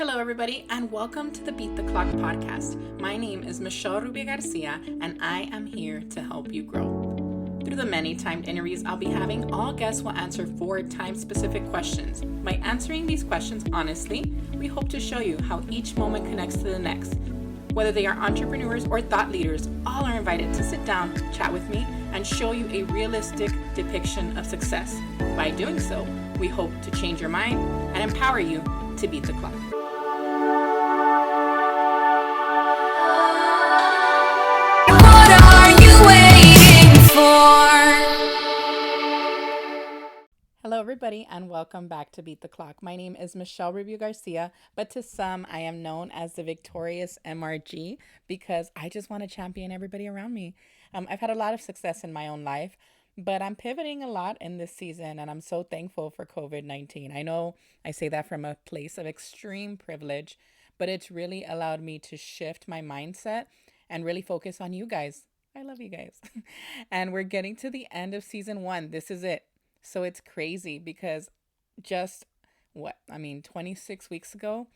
Hello, everybody, and welcome to the Beat the Clock podcast. My name is Rubio-Garcia, and I am here to help you grow. Through the many timed interviews I'll be having, all guests will answer 4 time-specific questions. By answering these questions honestly, we hope to show you how each moment connects to the next. Whether they are entrepreneurs or thought leaders, all are invited to sit down, chat with me, and show you a realistic depiction of success. By doing so, we hope to change your mind and empower you to beat the clock. Hello, everybody, and welcome back to Beat the Clock. My name is Rubio-Garcia, but to some, I am known as the victorious MRG because I just want to champion everybody around me. I've had a lot of success in my own life, but I'm pivoting a lot in this season, and I'm so thankful for COVID-19. I know I say that from a place of extreme privilege, but it's really allowed me to shift my mindset and really focus on you guys. I love you guys. And we're getting to the end of season 1. This is it. So it's crazy because 26 weeks ago,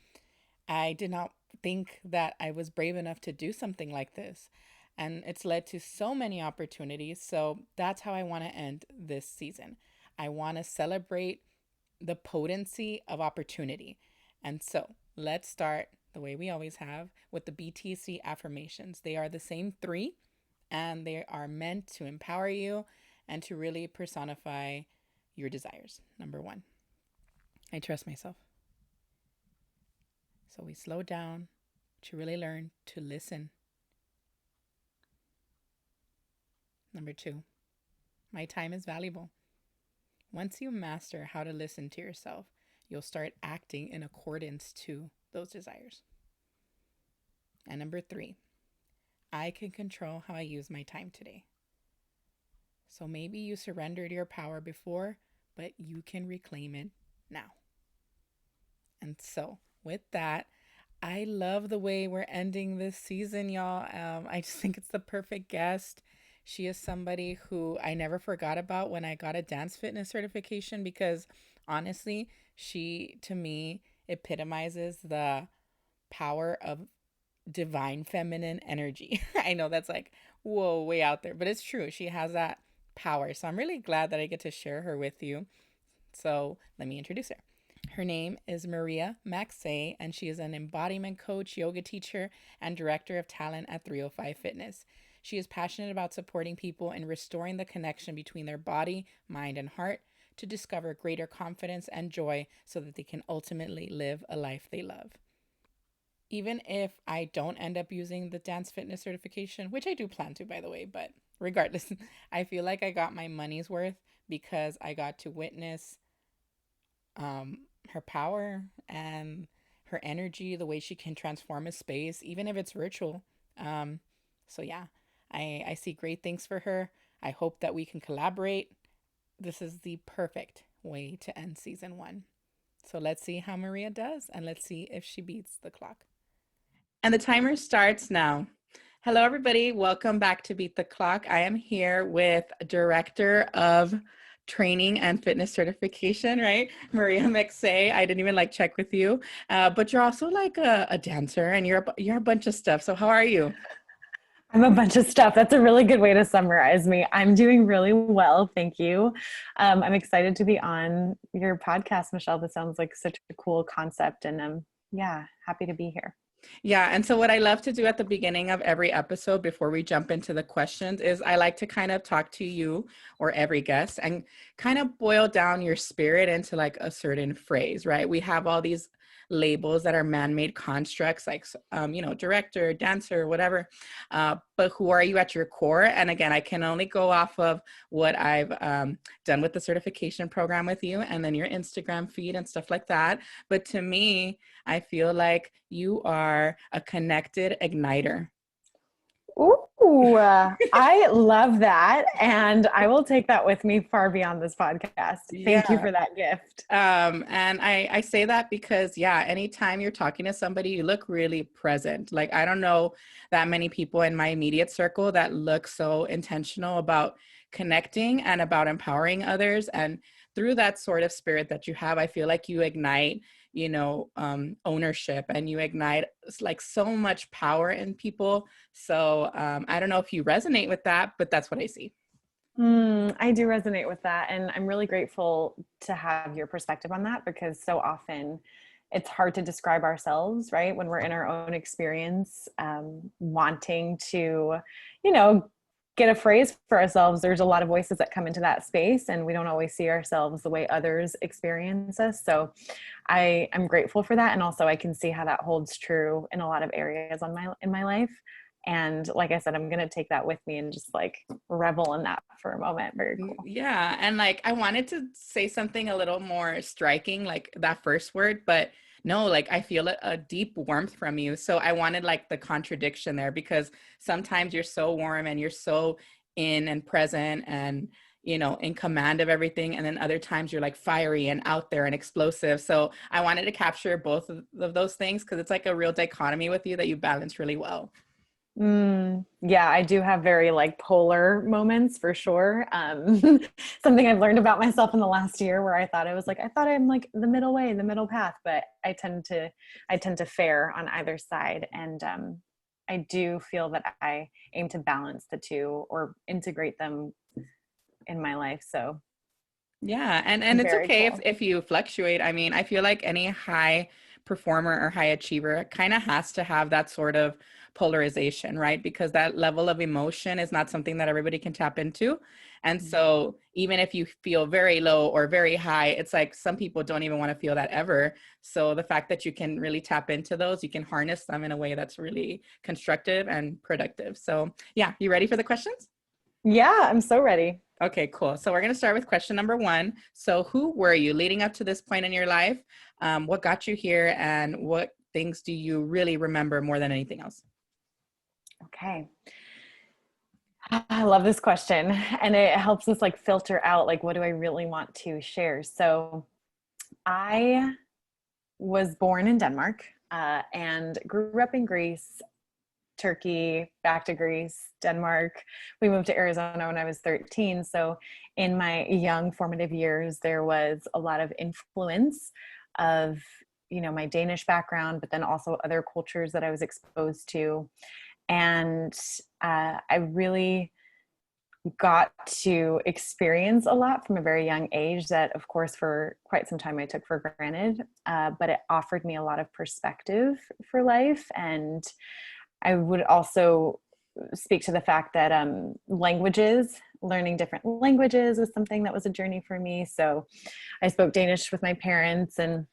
I did not think that I was brave enough to do something like this. And it's led to so many opportunities. So that's how I want to end this season. I want to celebrate the potency of opportunity. And so let's start the way we always have with the BTC affirmations. They are the same 3, and they are meant to empower you and to really personify your desires. Number 1, I trust myself. So we slow down to really learn to listen. Number 2, my time is valuable. Once you master how to listen to yourself, you'll start acting in accordance to those desires. And number 3, I can control how I use my time today. So maybe you surrendered your power before, but you can reclaim it now. And so with that, I love the way we're ending this season, y'all. I just think it's the perfect guest. She is somebody who I never forgot about when I got a dance fitness certification because honestly, she, to me, epitomizes the power of divine feminine energy. I know that's like, whoa, way out there, but it's true. She has that power. So I'm really glad that I get to share her with you. So let me introduce her. Her name is Maria Macsay, and she is an embodiment coach, yoga teacher, and director of talent at 305 Fitness. She is passionate about supporting people and restoring the connection between their body, mind, and heart to discover greater confidence and joy so that they can ultimately live a life they love. Even if I don't end up using the dance fitness certification, which I do plan to, by the way, but regardless, I feel like I got my money's worth because I got to witness her power and her energy, the way she can transform a space, even if it's virtual. So yeah, I see great things for her. I hope that we can collaborate. This is the perfect way to end season 1. So let's see how Maria does, and let's see if she beats the clock. And the timer starts now. Hello, everybody. Welcome back to Beat the Clock. I am here with Director of Training and Fitness Certification, right? Maria Macsay. I didn't even check with you, but you're also a dancer, and you're a bunch of stuff. So how are you? I'm a bunch of stuff. That's a really good way to summarize me. I'm doing really well. Thank you. I'm excited to be on your podcast, Michelle. This sounds like such a cool concept, and I'm happy to be here. Yeah. And so what I love to do at the beginning of every episode before we jump into the questions is I like to kind of talk to you or every guest and kind of boil down your spirit into a certain phrase, right? We have all these labels that are man-made constructs director, dancer, whatever. But who are you at your core? And again, I can only go off of what I've done with the certification program with you and then your Instagram feed and stuff like that. But to me, I feel like you are a connected igniter. Ooh, I love that. And I will take that with me far beyond this podcast. Thank you for that gift. And I say that because, anytime you're talking to somebody, you look really present. I don't know that many people in my immediate circle that look so intentional about connecting and about empowering others. And through that sort of spirit that you have, I feel like you ignite ownership, and you ignite like so much power in people. So I don't know if you resonate with that, but that's what I see. I do resonate with that. And I'm really grateful to have your perspective on that, because so often it's hard to describe ourselves, right? When we're in our own experience, wanting to, you know, get a phrase for ourselves. There's a lot of voices that come into that space, and we don't always see ourselves the way others experience us. So I'm grateful for that. And also I can see how that holds true in a lot of areas in my life. And like I said, I'm going to take that with me and just like revel in that for a moment. Very cool. Yeah. And like, I wanted to say something a little more striking, like that first word, but no, like I feel a deep warmth from you. So I wanted like the contradiction there, because sometimes you're so warm and you're so in and present and, in command of everything. And then other times you're like fiery and out there and explosive. So I wanted to capture both of those things, because it's like a real dichotomy with you that you balance really well. Yeah, I do have very like polar moments for sure. Something I've learned about myself in the last year, where I thought I'm like the middle way, the middle path, but I tend to fare on either side. And I do feel that I aim to balance the two or integrate them in my life. So Yeah, and it's very okay if cool. you fluctuate. I mean, I feel like any high performer or high achiever kind of has to have that sort of polarization, right? Because that level of emotion is not something that everybody can tap into. And so even if you feel very low or very high, it's like some people don't even want to feel that ever. So the fact that you can really tap into those, you can harness them in a way that's really constructive and productive. So yeah, you ready for the questions? Yeah, I'm so ready. Okay, cool. So we're going to start with question number one. So who were you leading up to this point in your life? What got you here, and what things do you really remember more than anything else? Okay. I love this question, and it helps us like filter out like what do I really want to share. So I was born in Denmark and grew up in Greece, Turkey, back to Greece, Denmark. We moved to Arizona when I was 13. So in my young formative years, there was a lot of influence of, my Danish background, but then also other cultures that I was exposed to. And I really got to experience a lot from a very young age that, of course, for quite some time I took for granted, but it offered me a lot of perspective for life. And I would also speak to the fact that learning different languages was something that was a journey for me. So I spoke Danish with my parents, and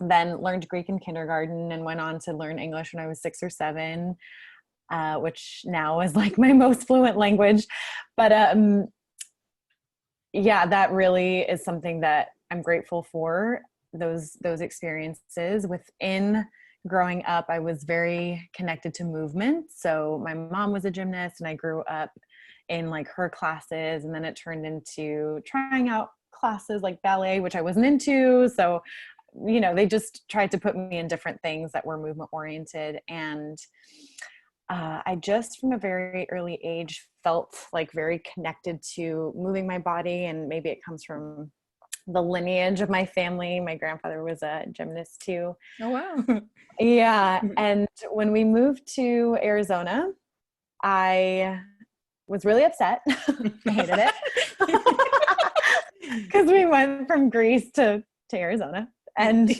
then learned Greek in kindergarten, and went on to learn English when I was 6 or 7, which now is like my most fluent language. But yeah, that really is something that I'm grateful for, those experiences. Within growing up, I was very connected to movement. So my mom was a gymnast, and I grew up in like her classes, and then it turned into trying out classes like ballet, which I wasn't into. So they just tried to put me in different things that were movement oriented. And I just from a very early age felt like very connected to moving my body, and maybe it comes from the lineage of my family. My grandfather was a gymnast too. Oh, wow. Yeah. And when we moved to Arizona, I was really upset. I hated it because we went from Greece to Arizona. And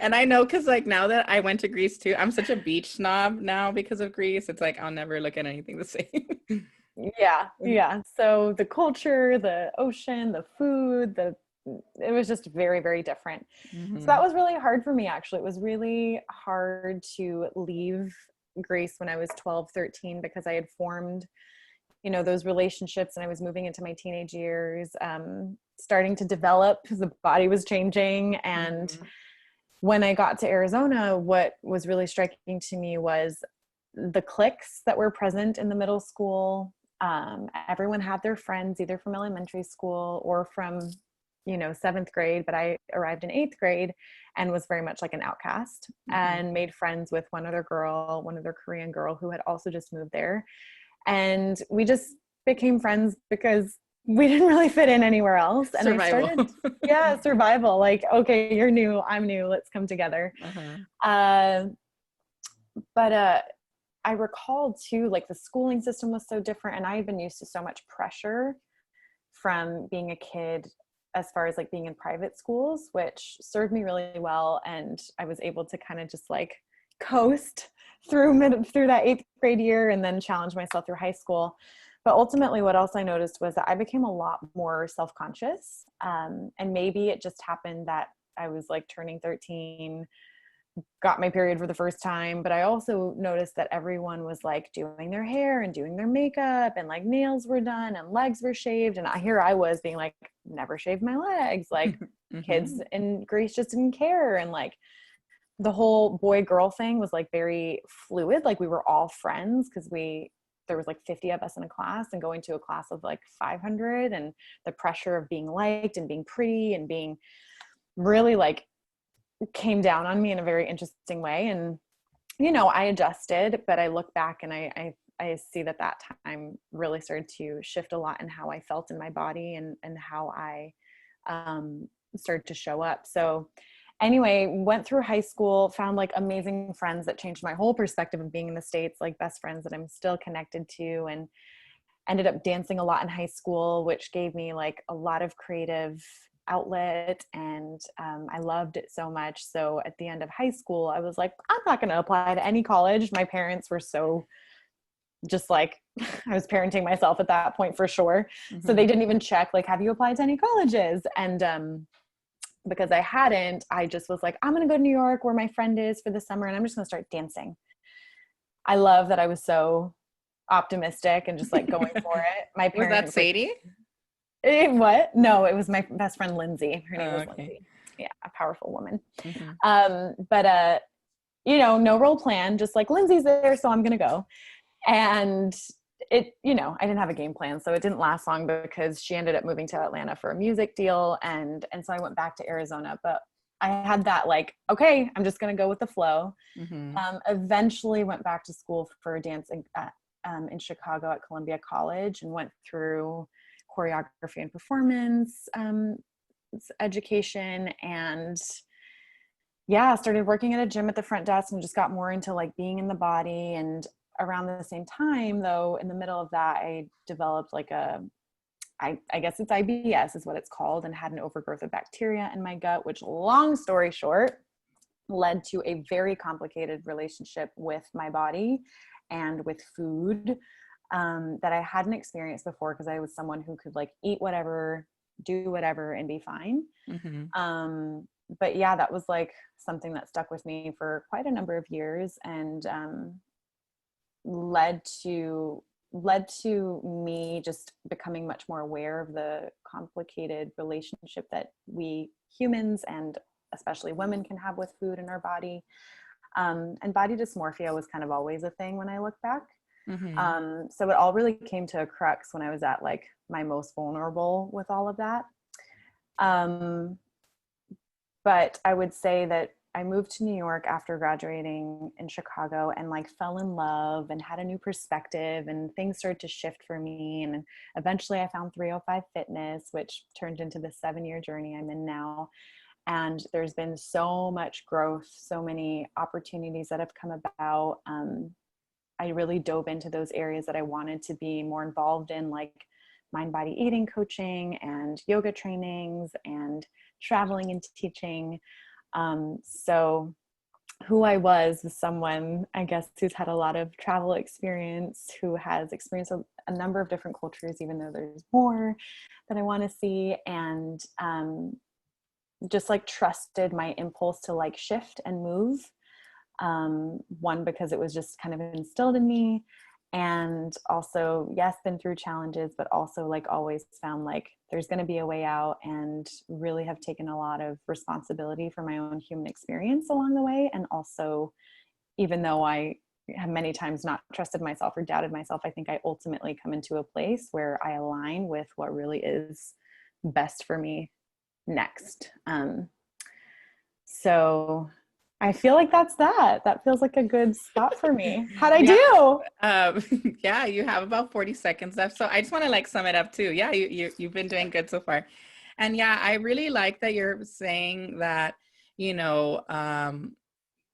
And I know, because like now that I went to Greece too, I'm such a beach snob now because of Greece. It's like I'll never look at anything the same. yeah. So the culture, the ocean, the food, it was just very, very different. So that Mhm. was really hard for me, actually. It was really hard to leave Greece when I was 12, 13, because I had formed, those relationships, and I was moving into my teenage years, starting to develop. The body was changing. And Mhm. when I got to Arizona, what was really striking to me was the cliques that were present in the middle school. Everyone had their friends either from elementary school or from, seventh grade, but I arrived in eighth grade and was very much like an outcast, Mhm. and made friends with one other Korean girl who had also just moved there. And we just became friends because we didn't really fit in anywhere else. And I Survival. started, yeah, survival. Like, okay, you're new, I'm new, let's come together. Uh-huh. Uh, but I recalled too, like the schooling system was so different, and I had been used to so much pressure from being a kid as far as like being in private schools, which served me really well. And I was able to kind of just like coast through that eighth grade year and then challenge myself through high school. But ultimately, what else I noticed was that I became a lot more self-conscious. And maybe it just happened that I was like turning 13, got my period for the first time, but I also noticed that everyone was like doing their hair and doing their makeup, and like nails were done and legs were shaved, and here I was being like, never shaved my legs. Like Mm-hmm. kids in Greece just didn't care, and like the whole boy girl thing was like very fluid. Like we were all friends because there was like 50 of us in a class, and going to a class of like 500, and the pressure of being liked and being pretty and being really like came down on me in a very interesting way. And I adjusted, but I look back and I see that time really started to shift a lot in how I felt in my body, and how I started to show up. So anyway, went through high school, found like amazing friends that changed my whole perspective of being in the States, like best friends that I'm still connected to, and ended up dancing a lot in high school, which gave me like a lot of creative outlet. And I loved it so much. So at the end of high school, I was like, I'm not going to apply to any college. My parents were so just like, I was parenting myself at that point for sure. So Mm-hmm. they didn't even check, like, have you applied to any colleges? And because I hadn't, I just was like, I'm going to go to New York where my friend is for the summer, and I'm just going to start dancing. I love that I was so optimistic and just like going for it. My Was that parents were, Sadie? what? No, it was my best friend, Lindsay. Her name Oh, was okay. Lindsay. Yeah, a powerful woman. Mm-hmm. But no role plan, just like Lindsay's there, so I'm going to go. And I didn't have a game plan, so it didn't last long because she ended up moving to Atlanta for a music deal. And so I went back to Arizona, but I had that like, okay, I'm just going to go with the flow. Mm-hmm. Eventually went back to school for dancing in Chicago at Columbia College, and went through choreography and performance education. And yeah, started working at a gym at the front desk, and just got more into like being in the body. And around the same time, though, in the middle of that, I developed like I guess it's IBS is what it's called, and had an overgrowth of bacteria in my gut, which, long story short, led to a very complicated relationship with my body and with food that I hadn't experienced before, because I was someone who could like eat whatever, do whatever, and be fine. Mm-hmm. But yeah, that was like something that stuck with me for quite a number of years, and led to me just becoming much more aware of the complicated relationship that we humans, and especially women, can have with food in our body. And body dysmorphia was kind of always a thing when I look back. Mm-hmm. So it all really came to a crux when I was at like my most vulnerable with all of that. Um, but I would say that I moved to New York after graduating in Chicago, and like fell in love and had a new perspective, and things started to shift for me. And eventually I found 305 Fitness, which turned into the 7-year journey I'm in now. And there's been so much growth, so many opportunities that have come about. I really dove into those areas that I wanted to be more involved in, like mind body eating coaching and yoga trainings and traveling and teaching. So who I was someone, I guess, who's had a lot of travel experience, who has experienced a number of different cultures, even though there's more that I want to see. And just like trusted my impulse to like shift and move. One, because it was just kind of instilled in me. And also, yes, been through challenges, but also like always found like there's going to be a way out, and really have taken a lot of responsibility for my own human experience along the way. And also, even though I have many times not trusted myself or doubted myself, I think I ultimately come into a place where I align with what really is best for me next. So I feel like that's that. That feels like a good spot for me. How'd I Yeah. do? Yeah, you have about 40 seconds left. So I just want to like sum it up too. Yeah, you've been doing good so far. And yeah, I really like that you're saying that, you know,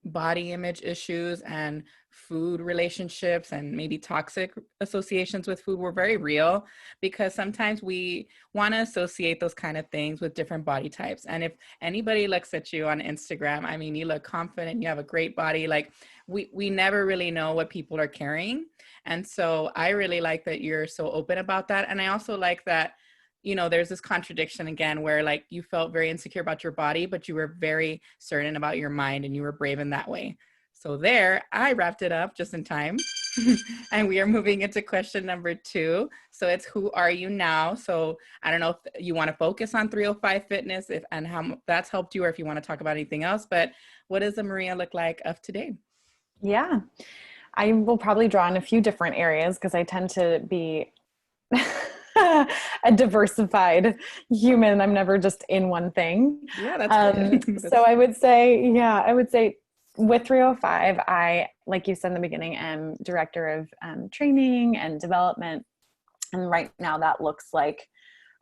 body image issues and food relationships and maybe toxic associations with food were very real, because sometimes we want to associate those kind of things with different body types. And if anybody looks at you on Instagram, I mean, you look confident, you have a great body. Like we never really know what people are carrying. And so I really like that you're so open about that. And I also like that, you know, there's this contradiction again where like you felt very insecure about your body, but you were very certain about your mind and you were brave in that way. So there, I wrapped it up just in time. And we are moving into question number 2. So it's, who are you now? So I don't know if you want to focus on 305 fitness, if and how that's helped you, or if you want to talk about anything else, but what does the Maria look like of today? Yeah, I will probably draw in a few different areas because I tend to be a diversified human. I'm never just in one thing. Yeah, that's good. So I would say, yeah, I would say with 305, I, like you said in the beginning, am director of training and development. And right now that looks like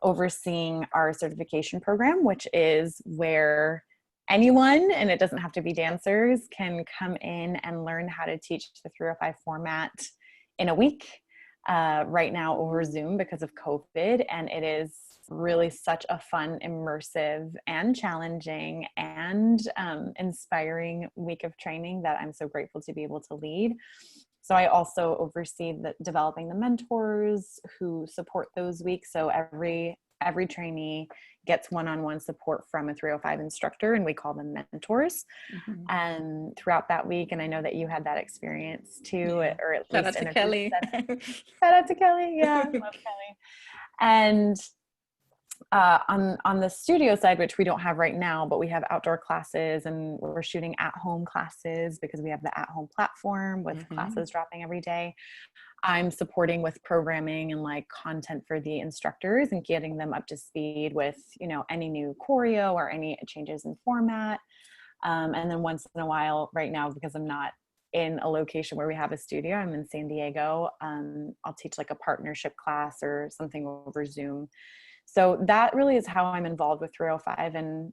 overseeing our certification program, which is where anyone, and it doesn't have to be dancers, can come in and learn how to teach the 305 format in a week. Right now over Zoom because of COVID. And it is really such a fun, immersive, and challenging and inspiring week of training that I'm so grateful to be able to lead. So I also oversee developing the mentors who support those weeks. So every trainee gets one-on-one support from a 305 instructor, and we call them mentors. Mhm. And throughout that week, and I know that you had that experience too, Yeah. or at Shout least out to in a group Kelly. setting. Shout out to Kelly. Yeah, love Kelly. And on the studio side, which we don't have right now, but we have outdoor classes, and we're shooting at-home classes because we have the at-home platform with Mhm. classes dropping every day. I'm supporting with programming and like content for the instructors and getting them up to speed with, you know, any new choreo or any changes in format. And then once in a while, right now, because I'm not in a location where we have a studio, I'm in San Diego. I'll teach like a partnership class or something over Zoom. So that really is how I'm involved with 305. And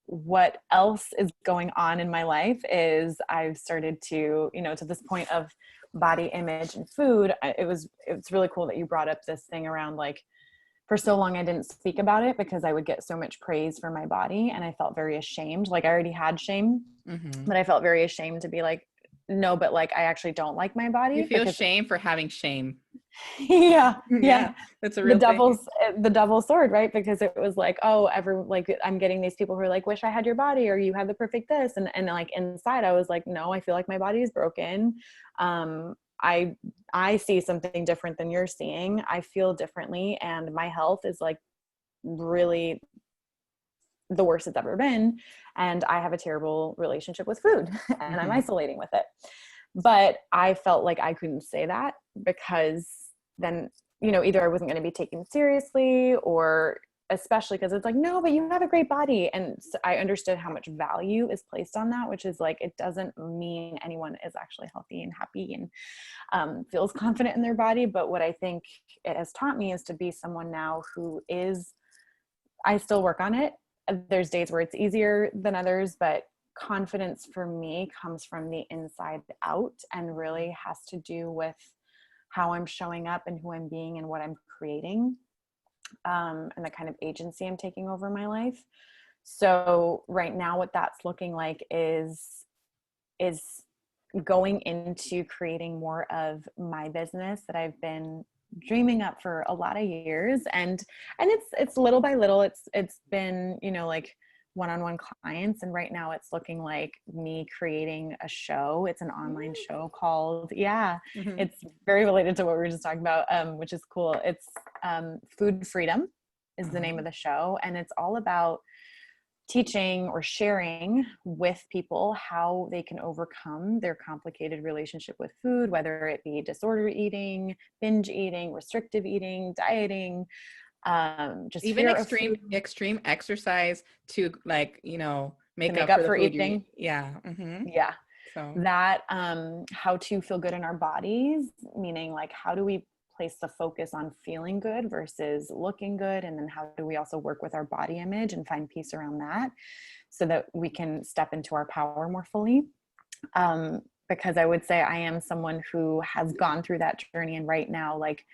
what else is going on in my life is I've started to, you know, to this point of body image and food. It's really cool that you brought up this thing around like, for so long I didn't speak about it because I would get so much praise for my body and I felt very ashamed. Like I already had shame, Mhm. but I felt very ashamed to be like, no, but like I actually don't like my You body feel because shame for having shame. yeah, yeah. Yeah, that's a real thing. The double sword, right? Because it was like, oh, like I'm getting these people who are like, wish I had your body, or you have the perfect this, and like inside I was like, no, I feel like my body is broken. um i I see something different than you're seeing. I feel differently, and my health is like really the worst it's ever been, and I have a terrible relationship with food and I'm Mhm. isolating with it. But I felt like I couldn't say that because then, you know, either I wasn't going to be taken seriously, or especially because it's like, no, but you have a great body. And so I understood how much value is placed on that, which is like, it doesn't mean anyone is actually healthy and happy and feels confident in their body. But what I think it has taught me is to be someone now who is, I still work on it. There's days where it's easier than others, but confidence for me comes from the inside out and really has to do with how I'm showing up and who I'm being and what I'm creating, and the kind of agency I'm taking over my life. So right now, what that's looking like is going into creating more of my business that I've been dreaming up for a lot of years. And it's little by little, it's been, you know, like one-on-one clients, and right now it's looking like me creating a show. It's an online show called, yeah, Mhm. it's very related to what we were just talking about, which is cool. It's Food Freedom is the name Mhm. of the show, and it's all about teaching or sharing with people how they can overcome their complicated relationship with food, whether it be disorder eating, binge eating, restrictive eating, dieting, just Even fear of food. extreme exercise to, like, you know, to make make up for up the for food you eat. eating. Yeah. Mm-hmm. Yeah. So, That how to feel good in our bodies, meaning like how do we place the focus on feeling good versus looking good, and then how do we also work with our body image and find peace around that so that we can step into our power more fully. Because I would say I am someone who has gone through that journey, and right now, like,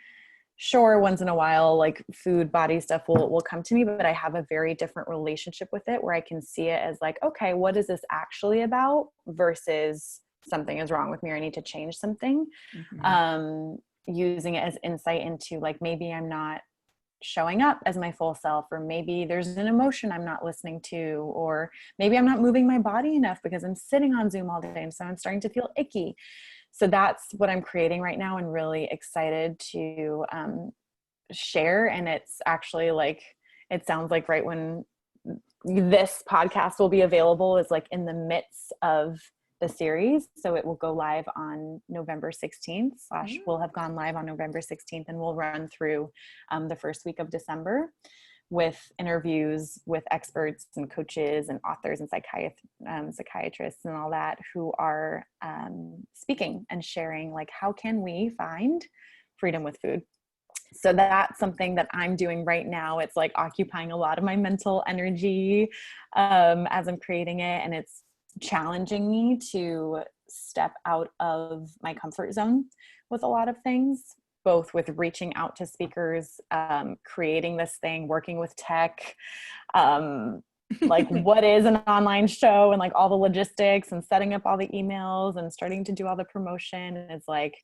sure, once in a while, like food, body stuff will come to me, but I have a very different relationship with it where I can see it as like, okay, what is this actually about versus something is wrong with me or I need to change something. mm-hmm. Um, Using it as insight into like, maybe I'm not showing up as my full self, or maybe there's an emotion I'm not listening to, or maybe I'm not moving my body enough because I'm sitting on Zoom all day and so I'm starting to feel icky. So that's what I'm creating right now and really excited to share. And it's actually like, it sounds like right when this podcast will be available is like in the midst of the series. So it will go live on November 16th / will have gone live on November 16th, and we'll run through the first week of December with interviews with experts and coaches and authors and psychiatrists and all that who are speaking and sharing like, how can we find freedom with food? So that's something that I'm doing right now. It's like occupying a lot of my mental energy as I'm creating it. And it's challenging me to step out of my comfort zone with a lot of things, both with reaching out to speakers, creating this thing, working with tech, like what is an online show, and like all the logistics and setting up all the emails and starting to do all the promotion. And it's like,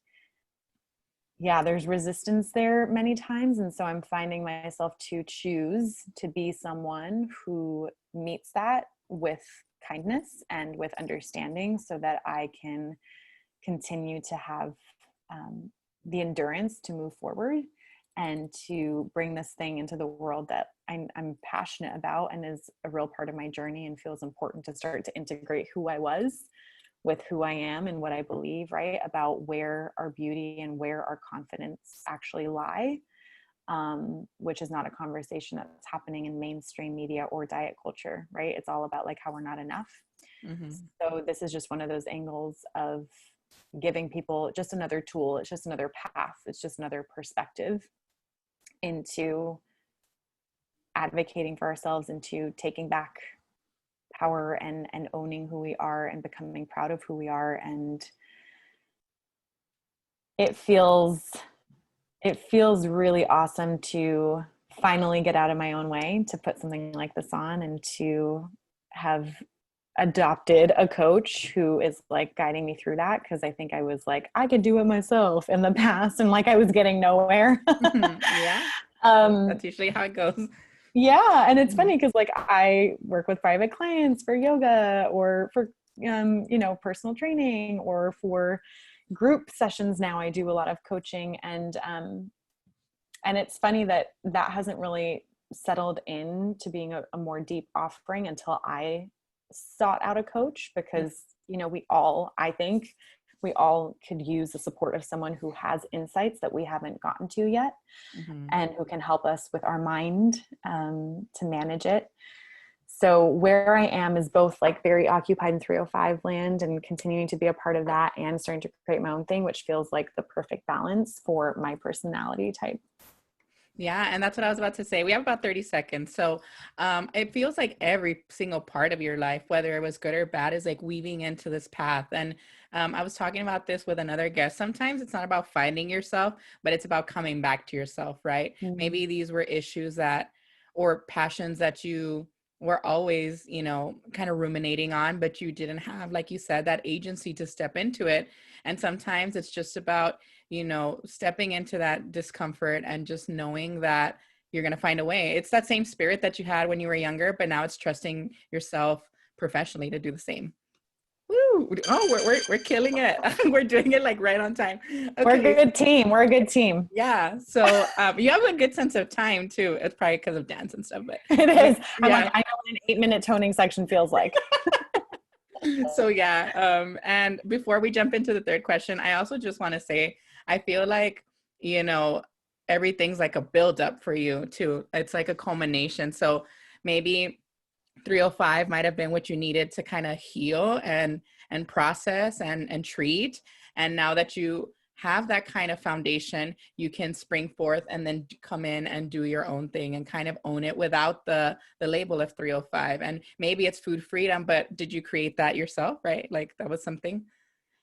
yeah, there's resistance there many times. And so I'm finding myself to choose to be someone who meets that with kindness and with understanding so that I can continue to have the endurance to move forward and to bring this thing into the world that I'm passionate about and is a real part of my journey, and feels important to start to integrate who I was with who I am and what I believe, right, about where our beauty and where our confidence actually lie, which is not a conversation that's happening in mainstream media or diet culture, right? It's all about like how we're not enough. Mm-hmm. So this is just one of those angles of giving people just another tool. It's just another path. It's just another perspective into advocating for ourselves, into taking back power and owning who we are and becoming proud of who we are. And it feels really awesome to finally get out of my own way to put something like this on, and to have adopted a coach who is like guiding me through that, because I think I was like, I could do it myself in the past, and like I was getting nowhere. Yeah, um that's usually how it goes. yeah, and it's Mm-hmm. funny because like I work with private clients for yoga or for personal training, or for group sessions. Now I do a lot of coaching, and it's funny that that hasn't really settled in to being a more deep offering until I sought out a coach, because I think we all could use the support of someone who has insights that we haven't gotten to yet, Mm-hmm. and who can help us with our mind to manage it. So where I am is both like very occupied in 305 land and continuing to be a part of that, and starting to create my own thing, which feels like the perfect balance for my personality type. Yeah, and that's what I was about to say. We have about 30 seconds. So it feels like every single part of your life, whether it was good or bad, is like weaving into this path. And I was talking about this with another guest. Sometimes it's not about finding yourself, but it's about coming back to yourself, right? Mm-hmm. Maybe these were issues or passions that you were always, kind of ruminating on, but you didn't have, like you said, that agency to step into it. And sometimes it's just about stepping into that discomfort and just knowing that you're going to find a way. It's that same spirit that you had when you were younger, but now it's trusting yourself professionally to do the same. Woo! Oh, we're killing it. We're doing it like right on time. We're a Okay. good team. We're a good team. Yeah. So you have a good sense of time too. It's probably because of dance and stuff, but It is. I'm like, yeah. I know what an 8-minute toning section feels like. So yeah, and before we jump into the third question, I also just want to say I feel like everything's like a build up for you too. It's like a culmination. So maybe 305 might have been what you needed to kind of heal and process and treat. And now that you have that kind of foundation, you can spring forth and then come in and do your own thing and kind of own it without the label of 305. And maybe it's food freedom, but did you create that yourself, right? Like that was something.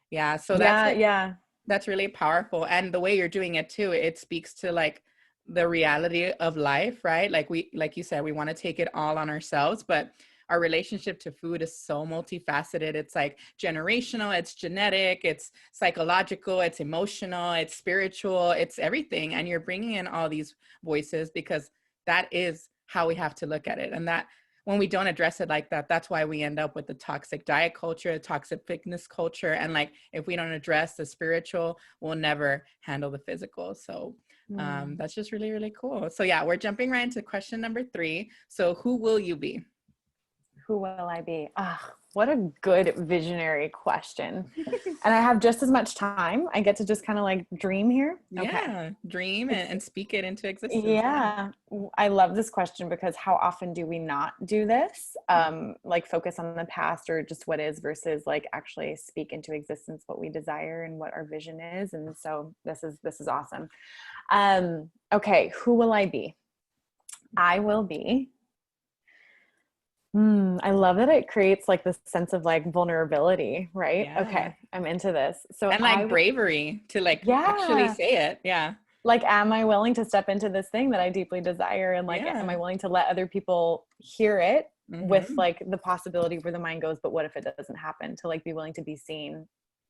Yeah. So that's Yeah, like, yeah. that's really powerful. And the way you're doing it too, it speaks to like the reality of life, right? Like like you said, we want to take it all on ourselves, but our relationship to food is so multifaceted. It's like generational, it's genetic, it's psychological, it's emotional, it's spiritual, it's everything. And you're bringing in all these voices because that is how we have to look at it. And that when we don't address it like that, that's why we end up with the toxic diet culture, the toxic fitness culture. And like, if we don't address the spiritual, we'll never handle the physical. So that's just really, really cool. So yeah, we're jumping right into question number 3. So who will you be? Who will I be? Ah, what a good visionary question. And I have just as much time. I get to just kind of like dream here. Okay. Yeah, dream and speak it into existence. Yeah. Yeah, I love this question because how often do we not do this? Like focus on the past or just what is versus like actually speak into existence what we desire and what our vision is. And so this is awesome. Okay, who will I be? I will be. I love that it creates like this sense of like vulnerability, right? Yeah. Okay, I'm into this. So And like bravery to like actually yeah, say it. Yeah. like am I willing to step into this thing that I deeply desire, and like am Yeah. I willing to let other people hear it with Mm-hmm. like the possibility where the mind goes, but what if it doesn't happen, to like be willing to be seen.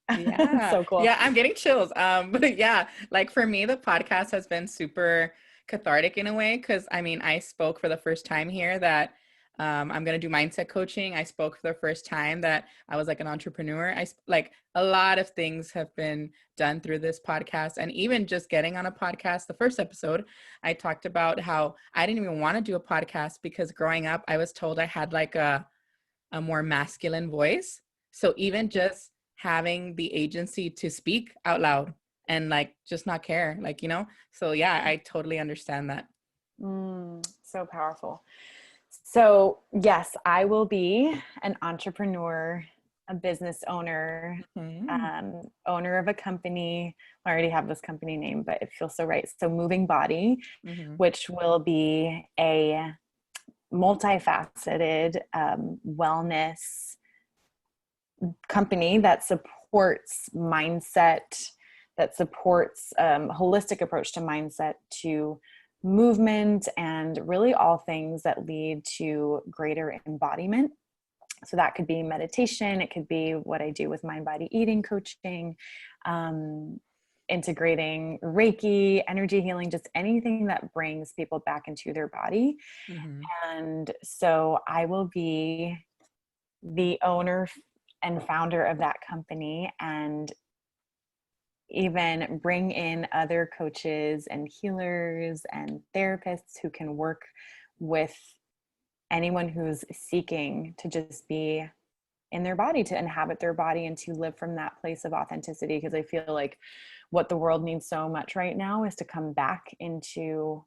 Yeah. So cool. Yeah, I'm getting chills. But yeah, like for me, the podcast has been super cathartic in a way because I mean, I spoke for the first time here that I'm gonna do mindset coaching. I spoke for the first time that I was like an entrepreneur. Like a lot of things have been done through this podcast, and even just getting on a podcast. The first episode, I talked about how I didn't even want to do a podcast because growing up, I was told I had like a more masculine voice. So even just having the agency to speak out loud and like just not care, like, you know? So yeah, I totally understand that. So powerful. So yes, I will be an entrepreneur, a business owner, Mm-hmm. owner of a company. I already have this company name, but it feels so right. So Moving Body, Mm-hmm. which will be a multifaceted wellness company that supports mindset, that supports holistic approach to mindset, to movement, and really all things that lead to greater embodiment. So that could be meditation, it could be what I do with mind body eating coaching, um, integrating Reiki, energy healing, just anything that brings people back into their body. Mm-hmm. And so I will be the owner and founder of that company, and even bring in other coaches and healers and therapists who can work with anyone who's seeking to just be in their body, to inhabit their body, and to live from that place of authenticity. Because I feel like what the world needs so much right now is to come back into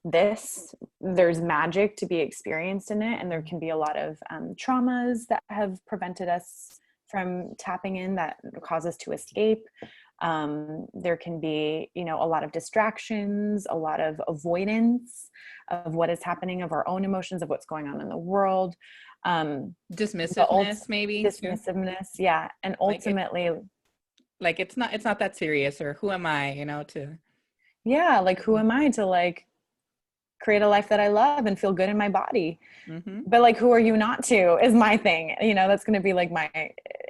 this. There's magic to be experienced in it, and there can be a lot of traumas that have prevented us from tapping in, that cause us to escape. There can be, you know, a lot of distractions, a lot of avoidance of what is happening, of our own emotions, of what's going on in the world. Dismissiveness maybe too. Dismissiveness, yeah. And Like it, ultimately, like it's not that serious, or who am I, you know, to yeah, like who am I to like create a life that I love and feel good in my body? mm-hmm. But like, who are you not to, is my thing. You know, that's going to be like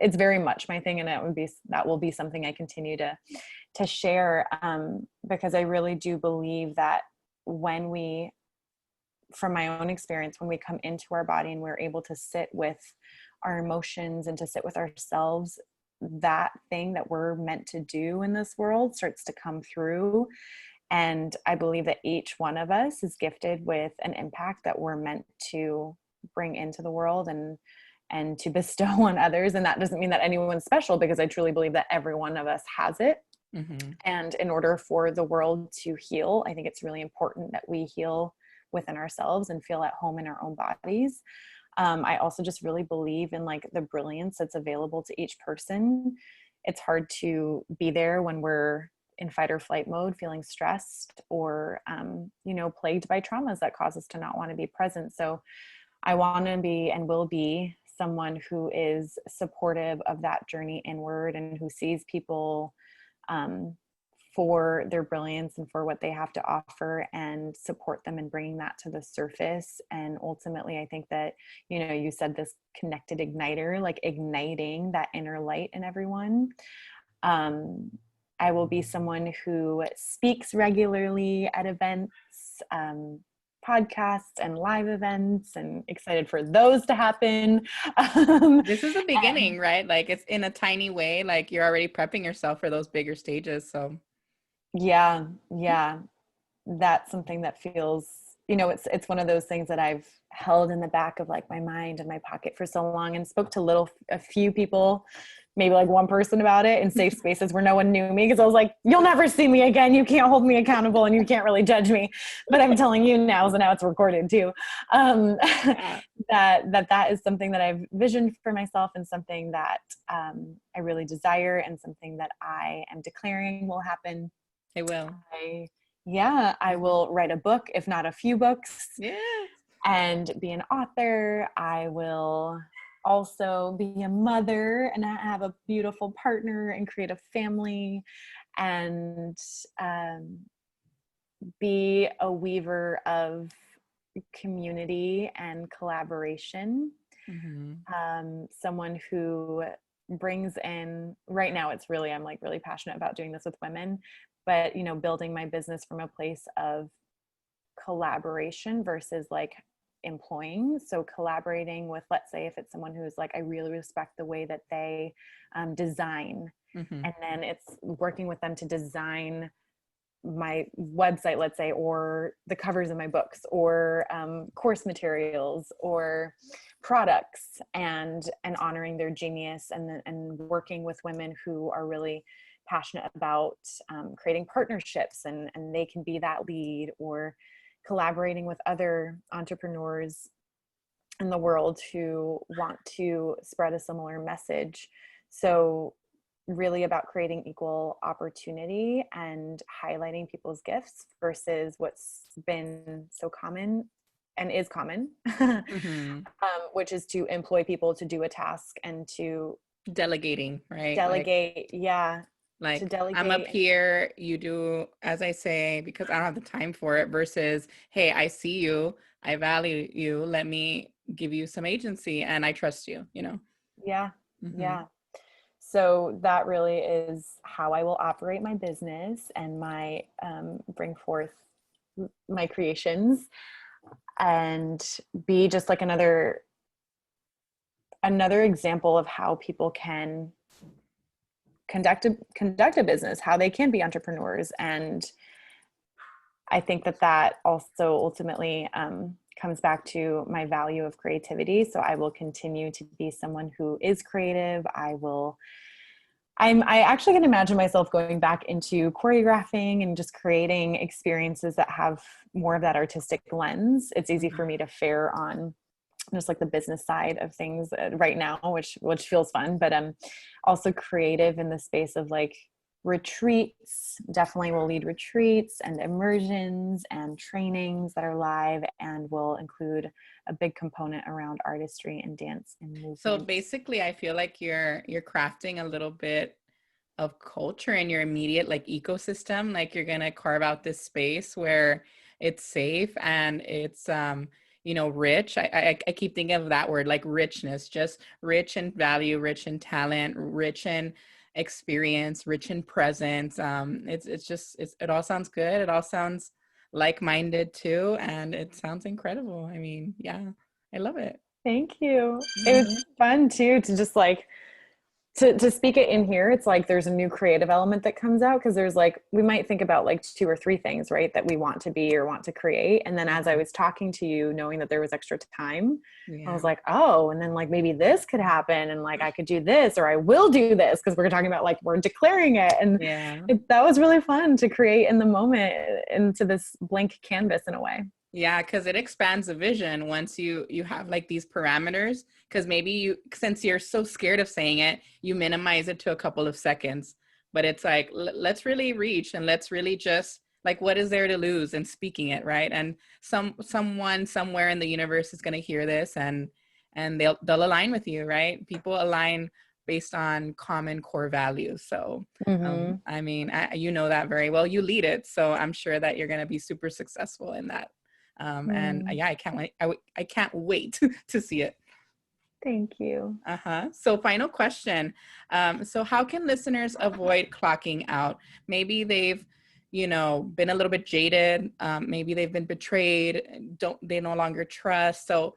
it's very much my thing. And that will be something I continue to share, because I really do believe that when we, from my own experience, when we come into our body and we're able to sit with our emotions and to sit with ourselves, that thing that we're meant to do in this world starts to come through. And I believe that each one of us is gifted with an impact that we're meant to bring into the world and to bestow on others. And that doesn't mean that anyone's special, because I truly believe that every one of us has it. Mm-hmm. And in order for the world to heal, I think it's really important that we heal within ourselves and feel at home in our own bodies. I also just really believe in like the brilliance that's available to each person. It's hard to be there when we're in fight or flight mode, feeling stressed or, plagued by traumas that cause us to not want to be present. So I want to be and will be someone who is supportive of that journey inward and who sees people for their brilliance and for what they have to offer and support them in bringing that to the surface. And ultimately, I think that, you said this connected igniter, like igniting that inner light in everyone. I will be someone who speaks regularly at events, podcasts and live events, and excited for those to happen. This is a beginning, right? Like it's in a tiny way, like you're already prepping yourself for those bigger stages. So yeah, that's something that feels, it's one of those things that I've held in the back of like my mind and my pocket for so long, and spoke to a few people, maybe like one person about it in safe spaces where no one knew me, because I was like, you'll never see me again. You can't hold me accountable and you can't really judge me. But I'm telling you now, so now it's recorded too. yeah. that is something that I've visioned for myself, and something that I really desire, and something that I am declaring will happen. It will. I will write a book, if not a few books, Yeah. and be an author. I will also be a mother and have a beautiful partner and create a family, and be a weaver of community and collaboration. Someone who brings in, right now it's really, I'm like really passionate about doing this with women, but building my business from a place of collaboration versus like employing. So collaborating with, let's say if it's someone who's like, I really respect the way that they design, and then it's working with them to design my website, let's say, or the covers of my books, or course materials or products, and honoring their genius, and working with women who are really passionate about creating partnerships, and they can be that lead, or collaborating with other entrepreneurs in the world who want to spread a similar message. So really about creating equal opportunity and highlighting people's gifts versus what's been so common and is common, which is to employ people to do a task and to delegating, right? delegate. To Like delegate. I'm up here, you do as I say because I don't have the time for it, versus, hey, I see you, I value you, let me give you some agency and I trust you, Yeah. So that really is how I will operate my business and my bring forth my creations, and be just like another example of how people can conduct a business, how they can be entrepreneurs. And I think that also ultimately comes back to my value of creativity. So I will continue to be someone who is creative. I actually can imagine myself going back into choreographing and just creating experiences that have more of that artistic lens. It's easy for me to fare on just like the business side of things right now, which feels fun, but I'm also creative in the space of like retreats. Definitely will lead retreats and immersions and trainings that are live, and will include a big component around artistry and dance and movement. So basically I feel like you're crafting a little bit of culture in your immediate like ecosystem. Like you're gonna carve out this space where it's safe and it's rich. I keep thinking of that word, like richness, just rich in value, rich in talent, rich in experience, rich in presence. It all sounds good. It all sounds like-minded too, and it sounds incredible. I mean, yeah, I love it. Thank you. It was fun too to just like to speak it in here. It's like there's a new creative element that comes out, because there's like, we might think about like 2 or 3 things, right, that we want to be or want to create. And then as I was talking to you, knowing that there was extra time, I was like, oh, and then like maybe this could happen, and like I could do this, or I will do this, because we're talking about like we're declaring it. And that was really fun to create in the moment into this blank canvas in a way. Yeah, because it expands the vision once you have like these parameters. Because maybe you, since you're so scared of saying it, you minimize it to a couple of seconds. But it's like let's really reach and let's really just like what is there to lose in speaking it, right? And someone somewhere in the universe is going to hear this and they'll align with you, right? People align based on common core values. So Mm-hmm. I mean, you know that very well. You lead it, so I'm sure that you're going to be super successful in that. And Mm, yeah, I can't wait. I can't wait to see it. thank you. Uh-huh. So final question. So how can listeners avoid clocking out? Maybe they've, been a little bit jaded. Maybe they've been betrayed. They no longer trust. So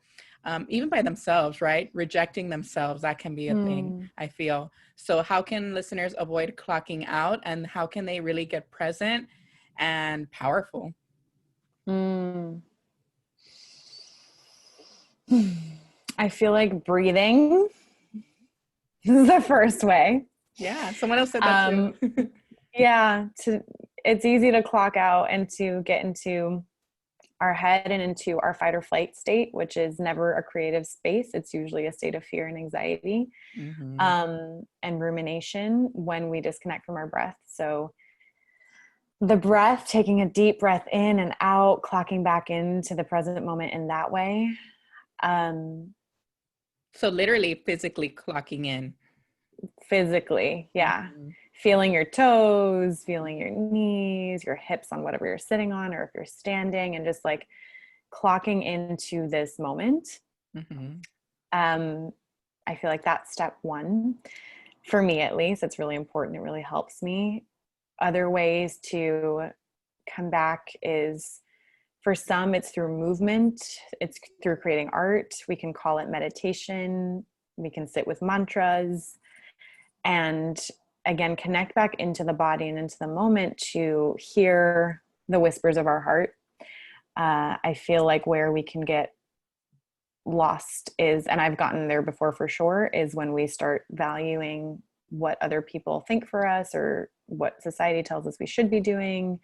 even by themselves, right? Rejecting themselves, that can be a thing, Mm, I feel. So how can listeners avoid clocking out and how can they really get present and powerful? mm. I feel like breathing is the first way. Yeah, someone else said that Um, too. yeah, it's easy to clock out and to get into our head and into our fight or flight state, which is never a creative space. It's usually a state of fear and anxiety, Mm-hmm. and rumination when we disconnect from our breath. So the breath, taking a deep breath in and out, clocking back into the present moment in that way. Um, So literally physically clocking in. physically, yeah. Mhm. Feeling your toes, feeling your knees, your hips on whatever you're sitting on, or if you're standing, and just like clocking into this moment. Mhm. Um, I feel like that's step one. For me, at least, it's really important. It really helps me. Other ways to come back is for some, it's through movement, it's through creating art. We can call it meditation. We can sit with mantras and again, connect back into the body and into the moment to hear the whispers of our heart. I feel like where we can get lost is, and I've gotten there before for sure, is when we start valuing what other people think for us or what society tells us we should be doing,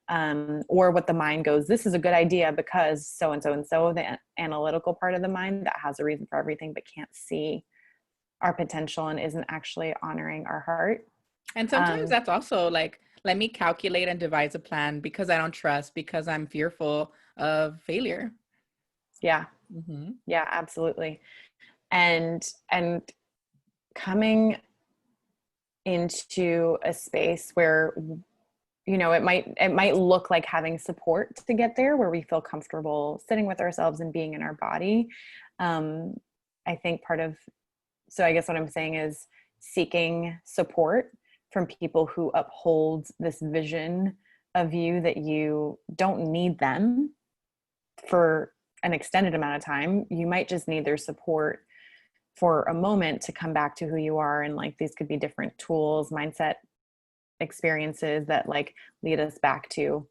or what the mind goes, this is a good idea because so and so and so, the analytical part of the mind that has a reason for everything but can't see our potential and isn't actually honoring our heart. And sometimes Um, that's also like, let me calculate and devise a plan because I don't trust, because I'm fearful of failure. yeah, Mm-hmm. yeah, absolutely. And coming into a space where it might look like having support to get there, where we feel comfortable sitting with ourselves and being in our body. um, I think part of, so I guess what I'm saying is seeking support from people who uphold this vision of you, that you don't need them for an extended amount of time. You might just need their support for a moment to come back to who you are. And like these could be different tools, mindset experiences that like lead us back to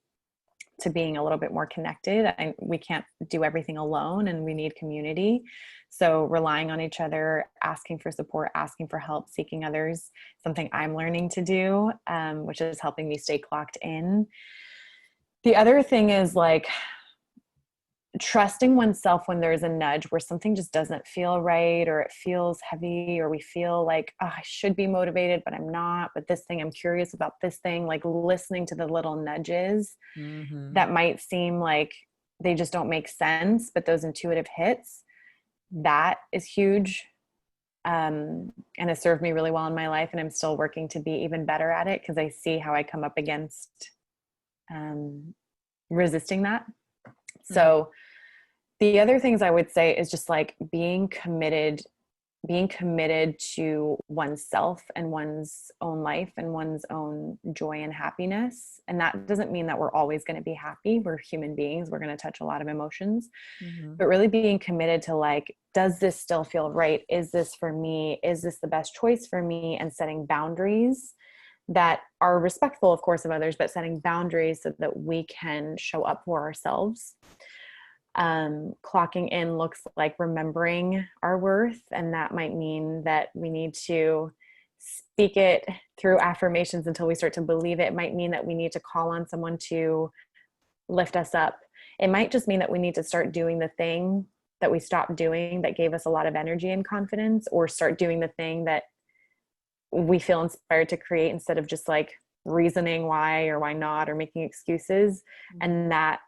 being a little bit more connected. And we can't do everything alone and we need community. So relying on each other, asking for support, asking for help, seeking others, something I'm learning to do, which is helping me stay clocked in. The other thing is like trusting oneself when there's a nudge where something just doesn't feel right, or it feels heavy, or we feel like, oh, I should be motivated but I'm not, but this thing, I'm curious about this thing. Like listening to the little nudges Mm-hmm. that might seem like they just don't make sense, but those intuitive hits, that is huge. And has served me really well in my life, and I'm still working to be even better at it because I see how I come up against um, resisting that. So the other things I would say is just like being committed to oneself and one's own life and one's own joy and happiness. And that doesn't mean that we're always going to be happy. We're human beings. We're going to touch a lot of emotions, Mm-hmm. but really being committed to like, does this still feel right? Is this for me? Is this the best choice for me? And setting boundaries that are respectful, of course, of others, but setting boundaries so that we can show up for ourselves. Clocking in looks like remembering our worth, and that might mean that we need to speak it through affirmations until we start to believe it. It might mean that we need to call on someone to lift us up. It might just mean that we need to start doing the thing that we stopped doing that gave us a lot of energy and confidence, or start doing the thing that we feel inspired to create instead of just like reasoning why or why not or making excuses. And that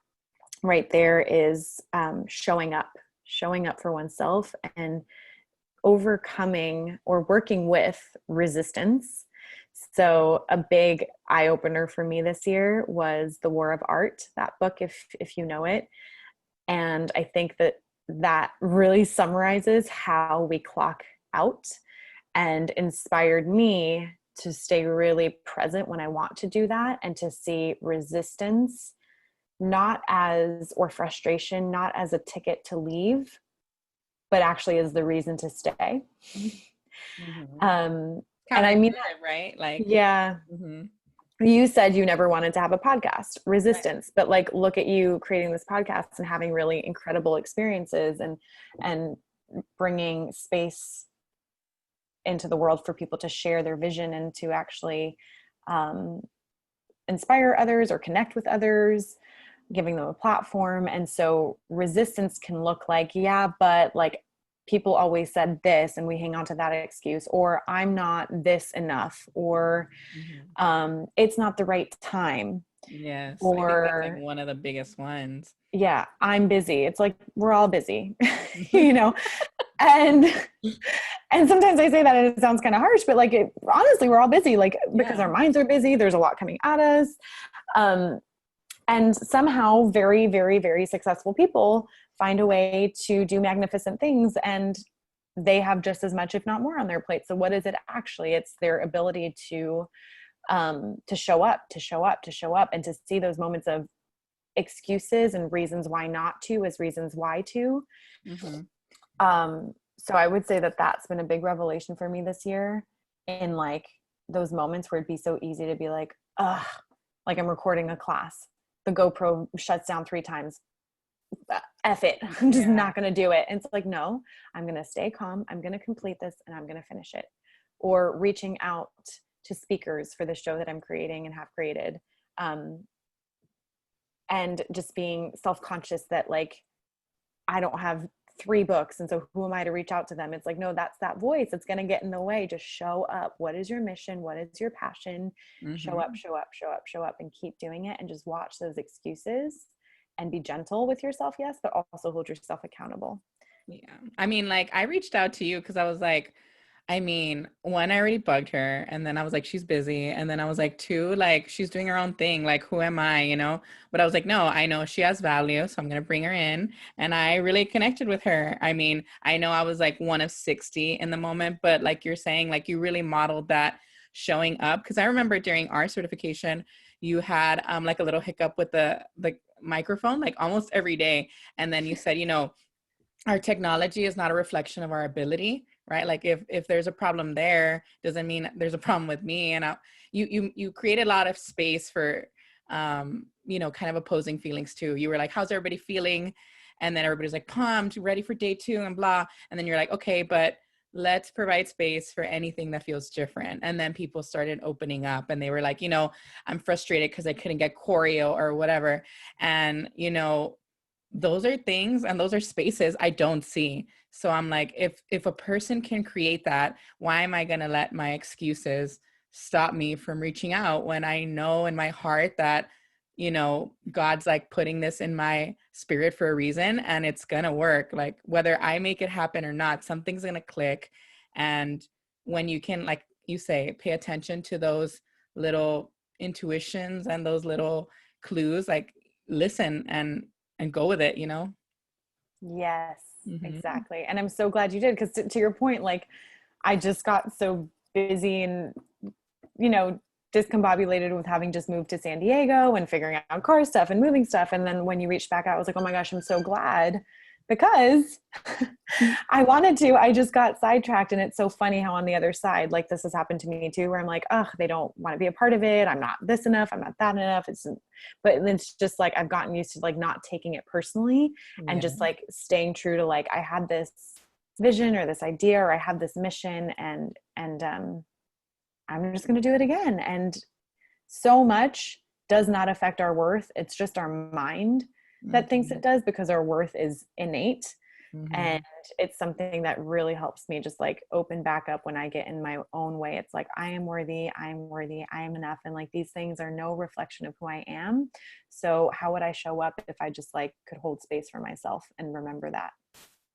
right there is showing up for oneself and overcoming or working with resistance. So a big eye opener for me this year was The War of Art, that book, if you know it. And I think that really summarizes how we clock out, and inspired me to stay really present when I want to do that, and to see resistance not as, or frustration, not as a ticket to leave, but actually as the reason to stay. Mm-hmm. And I mean that, right? Like, yeah. mm-hmm. You said you never wanted to have a podcast, Right. resistance, but like, look at you creating this podcast and having really incredible experiences, and bringing space into the world for people to share their vision and to actually um, inspire others or connect with others, giving them a platform. And so resistance can look like, yeah, but like people always said this and we hang on to that excuse, or I'm not this enough, or Mm-hmm. it's not the right time, Yes, I think that's like or one of the biggest ones. yeah, I'm busy. It's like, we're all busy, you know? And and sometimes I say that and it sounds kind of harsh, but like, honestly, we're all busy, like, because Yeah. our minds are busy. There's a lot coming at us. Um, and somehow very, very, very successful people find a way to do magnificent things, and they have just as much, if not more, on their plate. So what is it actually? It's their ability to show up, to show up, to show up, and to see those moments of excuses and reasons why not to as reasons why to. Mm-hmm. So I would say that that's been a big revelation for me this year, in like those moments where it'd be so easy to be like, ugh, like I'm recording a class, the GoPro shuts down 3 times. F it. I'm just Yeah. not going to do it. And it's like, no, I'm going to stay calm. I'm going to complete this and I'm going to finish it. Or reaching out to speakers for the show that I'm creating and have created. And just being self-conscious that like, I don't have 3 books. And so who am I to reach out to them? It's like, no, that's that voice. It's going to get in the way. Just show up. What is your mission? What is your passion? Show up, Mm-hmm. show up, show up, show up, and keep doing it. And just watch those excuses and be gentle with yourself. Yes. But also hold yourself accountable. Yeah. I mean, like, I reached out to you because I was like, I mean, one, I already bugged her, and then I was like, she's busy. And then I was like, two, like, she's doing her own thing. Like, who am I, you know? But I was like, no, I know she has value, so I'm gonna bring her in. And I really connected with her. I mean, I know I was like one of 60 in the moment, but like you're saying, like, you really modeled that showing up. Because I remember during our certification, you had like a little hiccup with the microphone, like almost every day. And then you said, you know, our technology is not a reflection of our ability, right? Like if there's a problem there, doesn't mean there's a problem with me. And you created a lot of space for you know, kind of opposing feelings too. You were like, how's everybody feeling? And then everybody's like, pumped, ready for day 2 and blah. And then you're like, okay, but let's provide space for anything that feels different. And then people started opening up and they were like, you know, I'm frustrated because I couldn't get choreo or whatever. And, you know, those are things and those are spaces I don't see. So I'm like, if a person can create that, why am I going to let my excuses stop me from reaching out when I know in my heart that, you know, God's like putting this in my spirit for a reason and it's going to work. Like whether I make it happen or not, something's going to click. And when you can, like you say, pay attention to those little intuitions and those little clues, like listen and go with it, you know? Yes, Mm-hmm. exactly. And I'm so glad you did, because to your point, like I just got so busy and, you know, discombobulated with having just moved to San Diego and figuring out car stuff and moving stuff. And then when you reached back out, I was like, oh my gosh, I'm so glad, because I wanted to, I just got sidetracked. And it's so funny how on the other side, like this has happened to me too, where I'm like, oh, they don't want to be a part of it. I'm not this enough. I'm not that enough. But it's just like, I've gotten used to like not taking it personally and Yeah. just like staying true to like, I had this vision or this idea, or I have this mission, and I'm just going to do it again. And so much does not affect our worth. It's just our mind. that thinks Mhm. it does, because our worth is innate. And Mhm. it's something that really helps me just like open back up when I get in my own way. It's like, I am worthy, I'm worthy, I am enough. And like, these things are no reflection of who I am. So how would I show up if I just like could hold space for myself and remember that?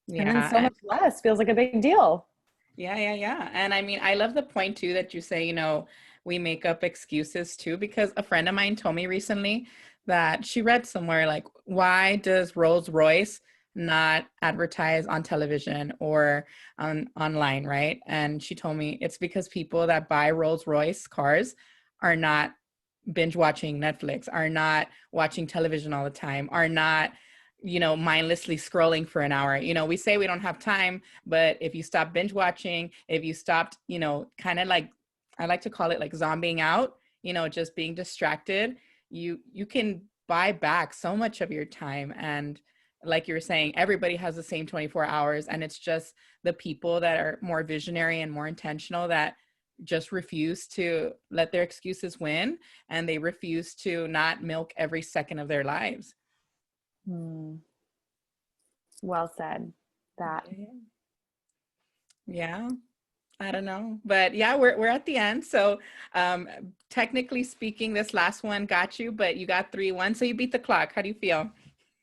And then so Yeah. much less feels like a big deal. Yeah, yeah, yeah. And I mean, I love the point too that you say, we make up excuses too, because a friend of mine told me recently that she read somewhere like, why does Rolls-Royce not advertise on television or online, right? And she told me it's because people that buy Rolls-Royce cars are not binge watching Netflix, are not watching television all the time, are not, mindlessly scrolling for an hour. We say we don't have time, but if you stop binge watching, if you stopped, kind of like, I like to call it like zombieing out, just being distracted, you can buy back so much of your time. And like you were saying, everybody has the same 24 hours, and it's just the people that are more visionary and more intentional that just refuse to let their excuses win, and they refuse to not milk every second of their lives. Hmm. Well said. That. Yeah. Yeah. I don't know. But yeah, we're at the end. So um technically speaking, this last one got you, but you got 3-1. So you beat the clock. How do you feel?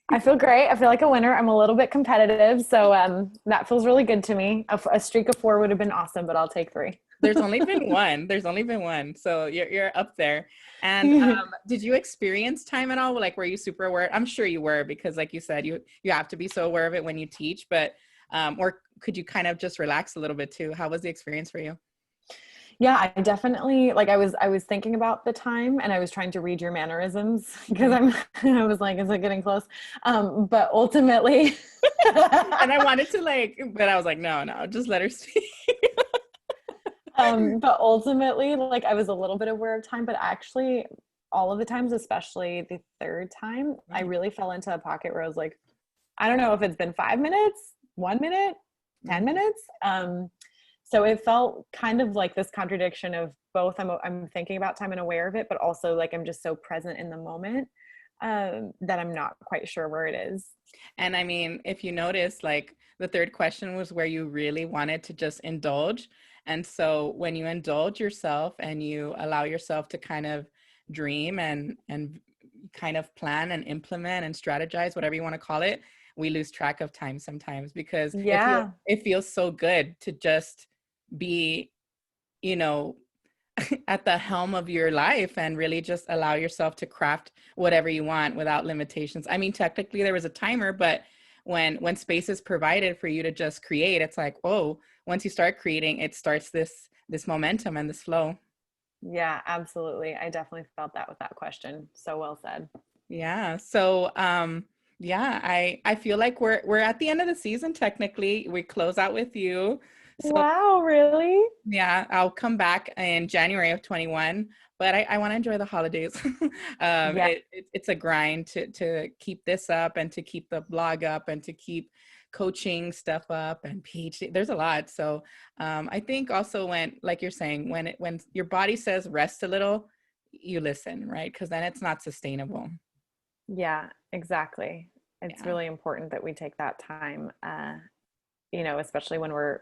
I feel great. I feel like a winner. I'm a little bit competitive. So that feels really good to me. A streak of 4 would have been awesome, but I'll take 3. There's only been one. There's only been one. So you're up there. And did you experience time at all? Like, were you super aware? I'm sure you were, because like you said, you have to be so aware of it when you teach, but or could you kind of just relax a little bit too? How was the experience for you? Yeah, I definitely like I was thinking about the time, and I was trying to read your mannerisms because Mhm. I was like, is it getting close? But ultimately And I wanted to like, but I was like, no, no, just let her speak. but ultimately, like I was a little bit aware of time, but actually all of the times, especially the third time, I really fell into a pocket where I was like, I don't know if it's been 5 minutes, 1 minute, 10 Mhm. minutes. So it felt kind of like this contradiction of both. I'm thinking about time and aware of it, but also like I'm just so present in the moment that I'm not quite sure where it is. And I mean, if you notice, like the third question was where you really wanted to just indulge. And so when you indulge yourself and you allow yourself to kind of dream and kind of plan and implement and strategize, whatever you want to call it, we lose track of time sometimes, because Yeah. it feels so good to just be, you know, at the helm of your life and really just allow yourself to craft whatever you want without limitations. I mean, technically there was a timer, but when space is provided for you to just create, it's like, whoa, once you start creating, it starts this momentum and this flow. Yeah, absolutely. I definitely felt that with that question. So well said. Yeah. So yeah, I feel like we're at the end of the season technically. We close out with you. So Wow, really? yeah, I'll come back in January of 21, but I want to enjoy the holidays. Yeah. It's a grind to keep this up and to keep the blog up and to keep coaching stuff up and PhD. There's a lot. So I think also when, like you're saying, when your body says rest a little, you listen, right? Because then it's not sustainable. Yeah, exactly. It's Yeah. really important that we take that time, especially when we're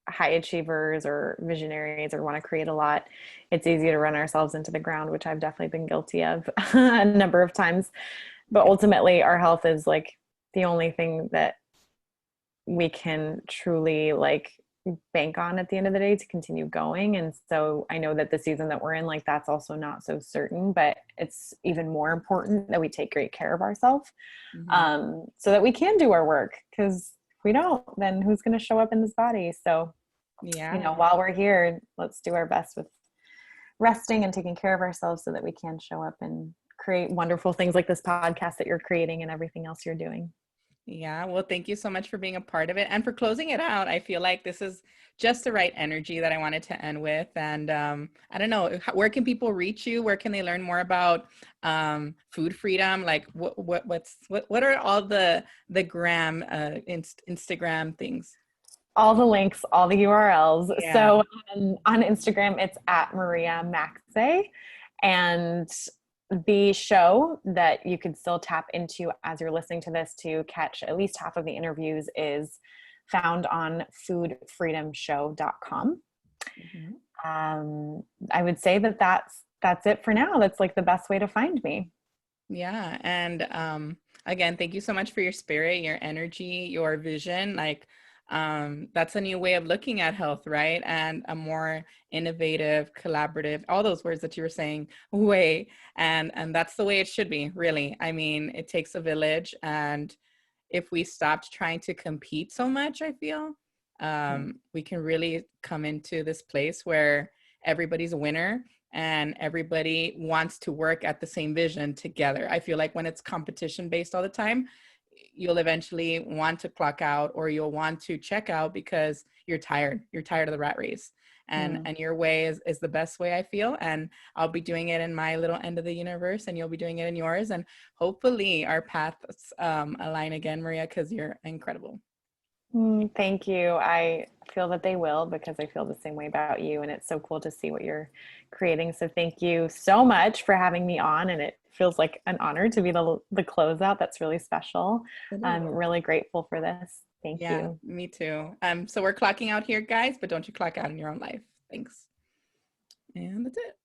high achievers or visionaries or want to create a lot. It's easy to run ourselves into the ground, which I've definitely been guilty of a number of times. But Yeah. ultimately, our health is like the only thing that we can truly like bank on at the end of the day to continue going. And so I know that the season that we're in, like that's also not so certain, but it's even more important that we take great care of ourselves, Mhm. so that we can do our work. Because if we don't, then who's going to show up in this body? So, Yeah. while we're here, let's do our best with resting and taking care of ourselves so that we can show up and create wonderful things like this podcast that you're creating and everything else you're doing. Yeah, well, thank you so much for being a part of it and for closing it out. I feel like this is just the right energy that I wanted to end with. And I don't know, where can people reach you? Where can they learn more about food freedom? Like, what are all the gram Instagram things? All the links, all the URLs. Yeah. So on Instagram, it's at Maria Macsay. And the show that you could still tap into as you're listening to this to catch at least half of the interviews is found on foodfreedomshow.com. Mhm. I would say that that's it for now. That's like the best way to find me. Yeah. And again, thank you so much for your spirit, your energy, your vision. Like, that's a new way of looking at health, right? And a more innovative, collaborative, all those words that you were saying, way. And that's the way it should be, really. I mean, it takes a village, and if we stopped trying to compete so much, I feel we can really come into this place where everybody's a winner and everybody wants to work at the same vision together. I feel like when it's competition based all the time, you'll eventually want to clock out, or you'll want to check out because you're tired. You're tired of the rat race. Mm. And your way is the best way, I feel. And I'll be doing it in my little end of the universe, and you'll be doing it in yours. And hopefully our paths align again, Maria, because you're incredible. Thank you. I feel that they will, because I feel the same way about you. And it's so cool to see what you're creating. So thank you so much for having me on. And it feels like an honor to be the closeout. That's really special. It I'm is. really grateful for this. Thank Yeah, you. me too. So we're clocking out here, guys, but don't you clock out in your own life. Thanks. And that's it.